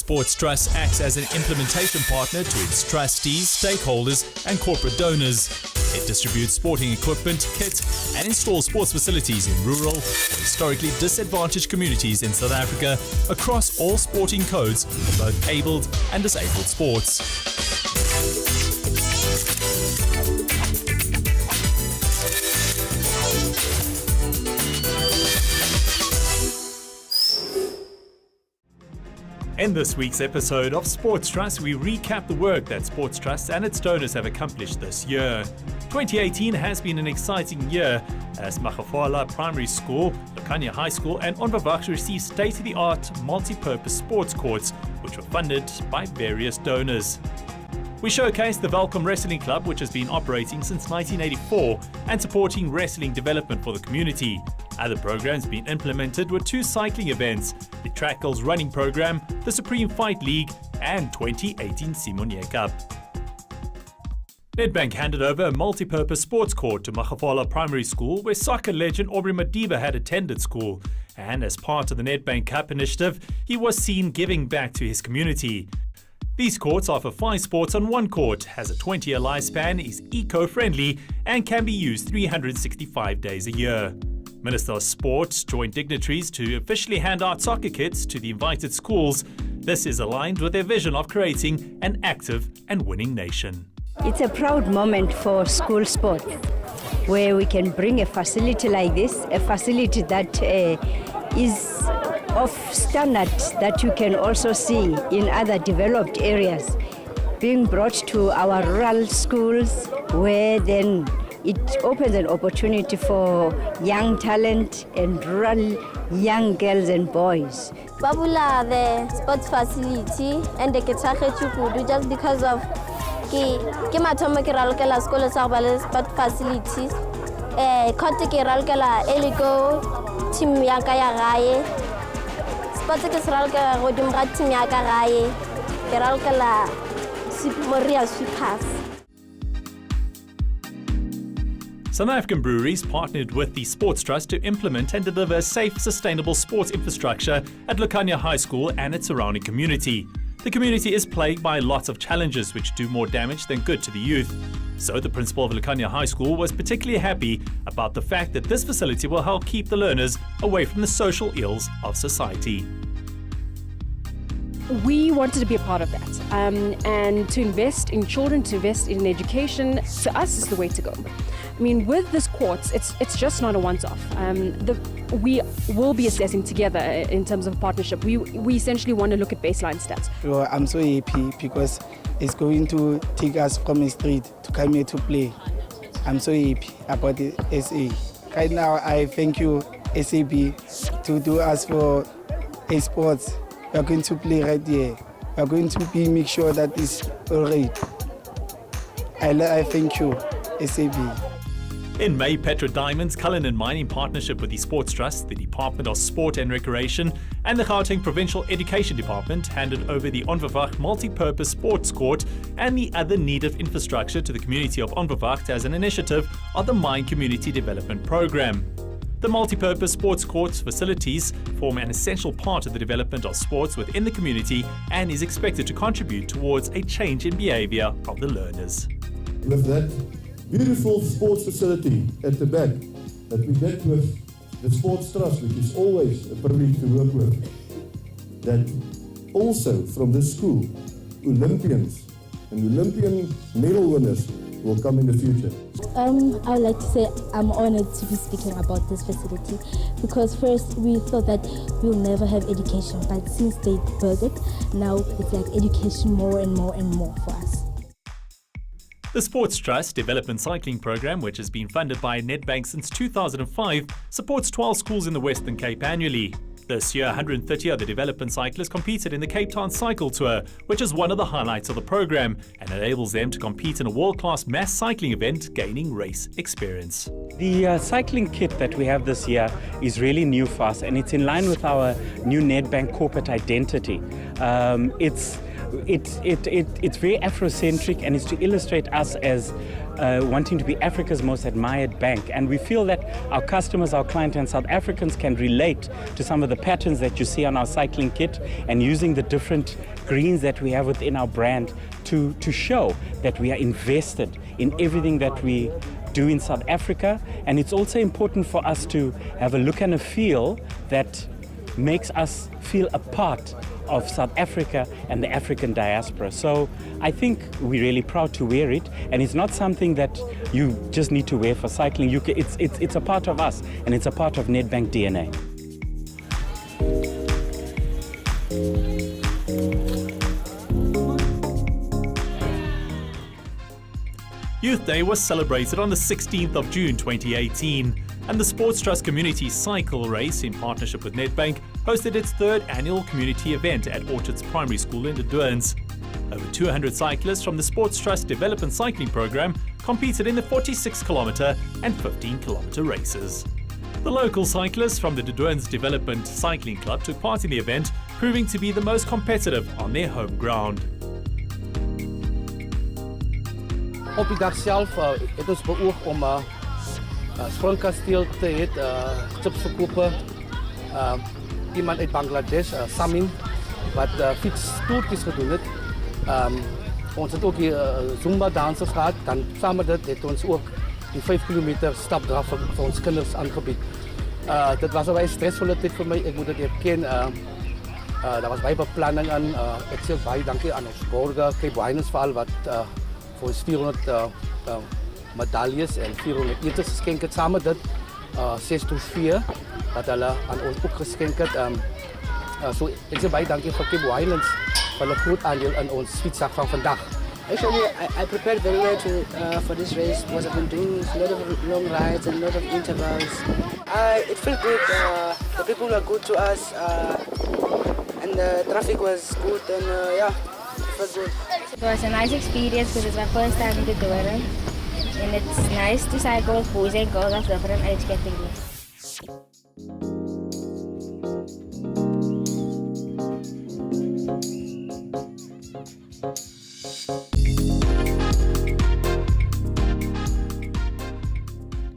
Sports Trust acts as an implementation partner to its trustees, stakeholders and corporate donors. It distributes sporting equipment, kit and installs sports facilities in rural or historically disadvantaged communities in South Africa across all sporting codes for both abled and disabled sports. In this week's episode of Sports Trust, we recap the work that Sports Trust and its donors have accomplished this year. 2018 has been an exciting year as Makgafala Primary School, Laconia High School and Onvavach received state-of-the-art multi-purpose sports courts, which were funded by various donors. We showcased the Volcom Wrestling Club, which has been operating since 1984 and supporting wrestling development for the community. Other programs being implemented were 2 cycling events, the Track Girls Running Program, the Supreme Fight League and 2018 Seaman Year Cup. Nedbank handed over a multi-purpose sports court to Makgafala Primary School where soccer legend Rima Deva had attended school, and as part of the Nedbank Cup initiative, he was seen giving back to his community. These courts offer 5 sports on one court, has a 20-year lifespan, is eco-friendly and can be used 365 days a year. Minister of Sport joined dignitaries to officially hand out soccer kits to the invited schools. This is aligned with their vision of creating an active and winning nation. It's a proud moment for school sport where we can bring a facility like this, a facility that is of standard that you can also see in other developed areas, being brought to our rural schools where then it opens an opportunity for young talent and rural young girls and boys. Babula the sports facility and the Ketache just because of ke mathomo ke ralkela sekolo sa ba sport facilities khote ke ralkela eligo team ya ka ya gae sport ke ralkela go dim ga team ya ka gae ke ralkela Moria Sweepers. South African breweries partnered with the Sports Trust to implement and deliver safe, sustainable sports infrastructure at Laconia High School and its surrounding community. The community is plagued by lots of challenges which do more damage than good to the youth. So the principal of Laconia High School was particularly happy about the fact that this facility will help keep the learners away from the social ills of society. We wanted to be a part of that, and to invest in children, to invest in education, to us is the way to go. I mean, with this courts, it's just not a once-off. We will be assessing together in terms of partnership. We essentially want to look at baseline stats. So I'm so happy because it's going to take us from the street to come here to play. I'm so happy about the SA. Right now, I thank you, SAB, to do us for sports. We are going to play right here. We are going to make sure that it's all right. I thank you, SAB. In May, Petra Diamonds, Cullinan Mine, in partnership with the Sports Trust, the Department of Sport and Recreation, and the Gauteng Provincial Education Department handed over the Onvavach multi-purpose sports court and the other needed infrastructure to the community of Onvavach as an initiative of the Mine Community Development Program. The multi-purpose sports courts facilities form an essential part of the development of sports within the community and is expected to contribute towards a change in behavior of the learners. With that beautiful sports facility at the back that we get with the Sports Trust, which is always a privilege to work with, that also from this school, Olympians and Olympian medal winners will come in the future. I would like to say I'm honored to be speaking about this facility because first we thought that we'll never have education, but since they built it, now it's like education more and more and more for us. The Sports Trust Development Cycling Program, which has been funded by Nedbank since 2005, supports 12 schools in the Western Cape annually. This year, 130 other development cyclists competed in the Cape Town Cycle Tour, which is one of the highlights of the program and enables them to compete in a world-class mass cycling event, gaining race experience. The cycling kit that we have this year is really new for us, and it's in line with our new Nedbank corporate identity. It's it's very Afrocentric, and it's to illustrate us as wanting to be Africa's most admired bank. And we feel that our customers, our clients and South Africans can relate to some of the patterns that you see on our cycling kit, and using the different greens that we have within our brand to show that we are invested in everything that we do in South Africa. And it's also important for us to have a look and a feel that makes us feel a part of South Africa and the African diaspora. So I think we're really proud to wear it, and it's not something that you just need to wear for cycling. It's a part of us, and it's a part of Nedbank DNA. Youth Day was celebrated on the 16th of June 2018, and the Sports Trust Community Cycle Race, in partnership with Nedbank, hosted its third annual community event at Orchards Primary School in the Dwurns. Over 200 cyclists from the Sports Trust Development Cycling Program competed in the 46-kilometre and 15-kilometre races. The local cyclists from the Dwurns Development Cycling Club took part in the event, proving to be the most competitive on their home ground. Op die dag self het ons beoog om springkasteel te hê, chipsverkope. Iemand uit Bangladesh, Samin, wat fietstoertjies gedoen het. Ons het ook die Zumba dansers gehad. Dan saam met dit het ons ook die 5 kilometer stapdraf vir ons kinders aangebied. Dit was 'n baie stresvolle tyd vir my, ek moet dit erken. Daar was baie beplanning aan. Ek sê baie dankie aan ons borgers, Cape Winers veral wat voor ons 400 medaljes en 400 eters geskenk het. Samen dit 6-4 wat hulle aan ons ook geskenk het. So ek sê baie dankie vir Cape Winers vir hulle groot aandeel in ons fietsdag van vandag. Actually, I prepared very well for this race because I've been doing a lot of long rides and a lot of intervals. It felt good. The people were good to us, and the traffic was good, and yeah, it felt good. It was a nice experience because it's my first time in the Dwurns, and it's nice to cycle with boys and girls of different age categories.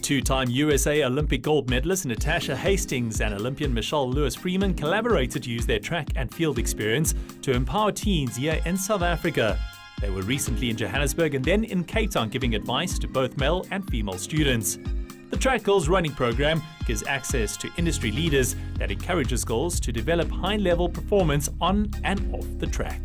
Two-time USA Olympic gold medalist Natasha Hastings and Olympian Michelle Lewis-Freeman collaborated to use their track and field experience to empower teens here in South Africa. They were recently in Johannesburg and then in Cape Town giving advice to both male and female students. The Track Girls running program gives access to industry leaders that encourages girls to develop high-level performance on and off the track.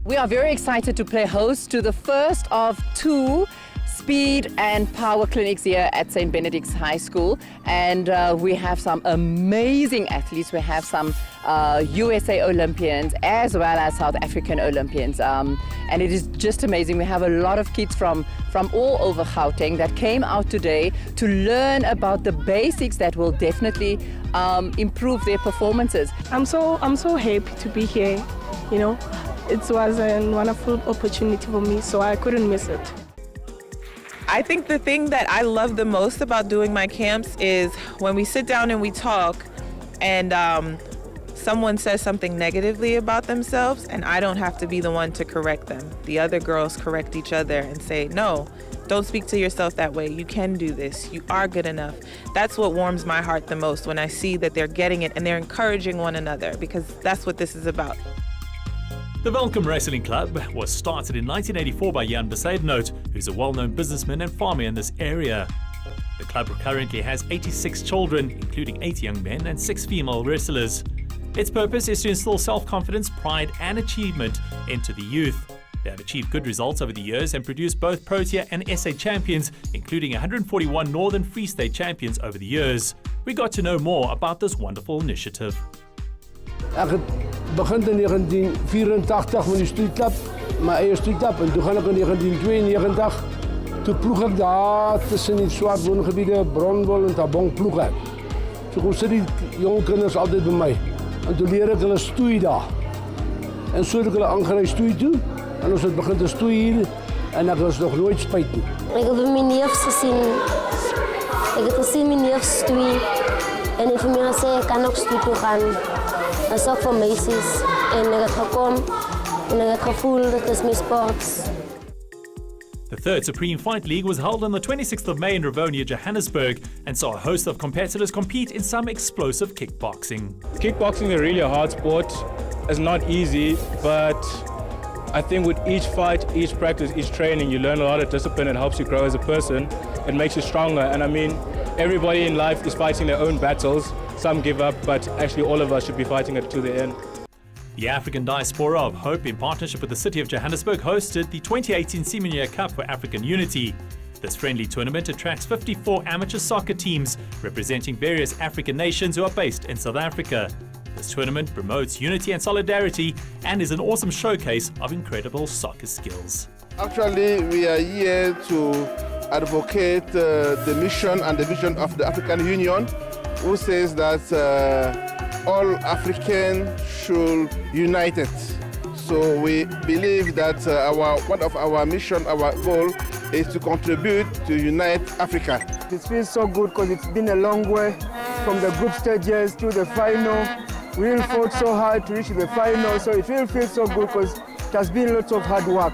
We are very excited to play host to the first of two speed and power clinics here at St. Benedict's High School, and we have some amazing athletes. We have some USA Olympians as well as South African Olympians, and it is just amazing. We have a lot of kids from all over Gauteng that came out today to learn about the basics that will definitely improve their performances. I'm so happy to be here. You know, it was a wonderful opportunity for me, so I couldn't miss it. I think the thing that I love the most about doing my camps is when we sit down and we talk and someone says something negatively about themselves and I don't have to be the one to correct them. The other girls correct each other and say, no, don't speak to yourself that way. You can do this. You are good enough. That's what warms my heart the most, when I see that they're getting it and they're encouraging one another, because that's what this is about. The Volcom Wrestling Club was started in 1984 by Jan Besaidnout, who's a well-known businessman and farmer in this area. The club currently has 86 children, including 8 young men and 6 female wrestlers. Its purpose is to instill self-confidence, pride and achievement into the youth. They have achieved good results over the years and produced both Protea and SA champions, including 141 Northern Free State champions over the years. We got to know more about this wonderful initiative. Ek het begin in 1984 met die stoetklap, my eie stoetklap, en toe gaan ek in 1992, toe ploeg ek daar tussen die swart woongebiede, Bronwol en Tabong ploeg ek. So kom sit die jong kinders altyd by my, en toe leer ek hulle stoei daar. En so het ek hulle aangery stoei toe, en ons het begin te stoei hier, en ek was nog nooit spyt nie. Ek het my neefs gesien, my neefs stoei, en ek het vir my gesê, ek kan ook stoei toe gaan. Dat is ook voor meisjes. En ik heb gekomen En ek het gevoel dit is my sports. The third Supreme Fight League was held on the 26th of May in Laconia, Johannesburg, and saw a host of competitors compete in some explosive kickboxing. Kickboxing is really a hard sport. It's not easy, but I think with each fight, each practice, each training, you learn a lot of discipline. It helps you grow as a person. It makes you stronger. And I mean, everybody in life is fighting their own battles. Some give up, but actually all of us should be fighting it to the end. The African Diaspora of Hope, in partnership with the City of Johannesburg, hosted the 2018 Seaman Year Cup for African Unity. This friendly tournament attracts 54 amateur soccer teams representing various African nations who are based in South Africa. This tournament promotes unity and solidarity and is an awesome showcase of incredible soccer skills. Actually, we are here to advocate the mission and the vision of the African Union, who says that all Africans should unite it. So we believe that one of our mission, our goal, is to contribute to unite Africa. It feels so good because it's been a long way from the group stages to the final. We really fought so hard to reach the final, so it really feels so good because it has been lots of hard work.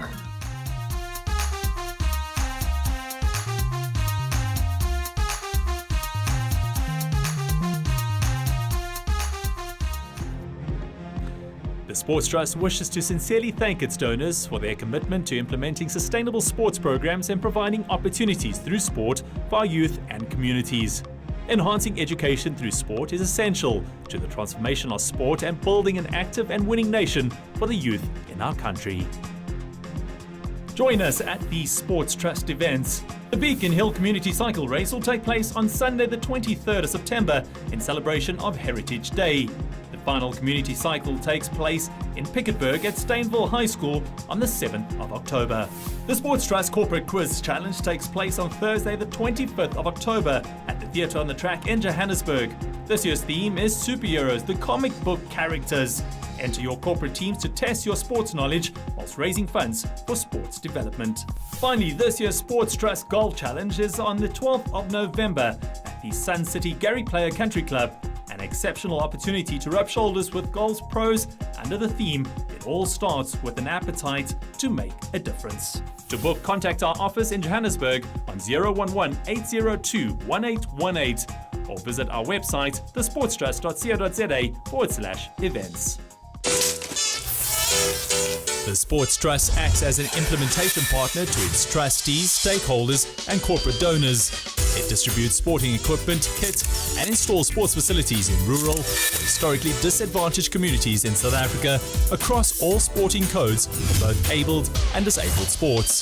The Sports Trust wishes to sincerely thank its donors for their commitment to implementing sustainable sports programs and providing opportunities through sport for our youth and communities. Enhancing education through sport is essential to the transformation of sport and building an active and winning nation for the youth in our country. Join us at these Sports Trust events. The Beacon Hill Community Cycle Race will take place on Sunday the 23rd of September in celebration of Heritage Day. The final community cycle takes place in Piketberg at Stainville High School on the 7th of October. The Sports Trust Corporate Quiz Challenge takes place on Thursday the 25th of October at the Theatre on the Track in Johannesburg. This year's theme is Superheroes, the comic book characters. Enter your corporate teams to test your sports knowledge whilst raising funds for sports development. Finally, this year's Sports Trust Golf Challenge is on the 12th of November at the Sun City Gary Player Country Club. An exceptional opportunity to rub shoulders with golf's pros under the theme, it all starts with an appetite to make a difference. To book, contact our office in Johannesburg on 011-802-1818 or visit our website, thesportstrust.co.za/events. The Sports Trust acts as an implementation partner to its trustees, stakeholders, and corporate donors. It distributes sporting equipment, kit, and installs sports facilities in rural or historically disadvantaged communities in South Africa across all sporting codes for both abled and disabled sports.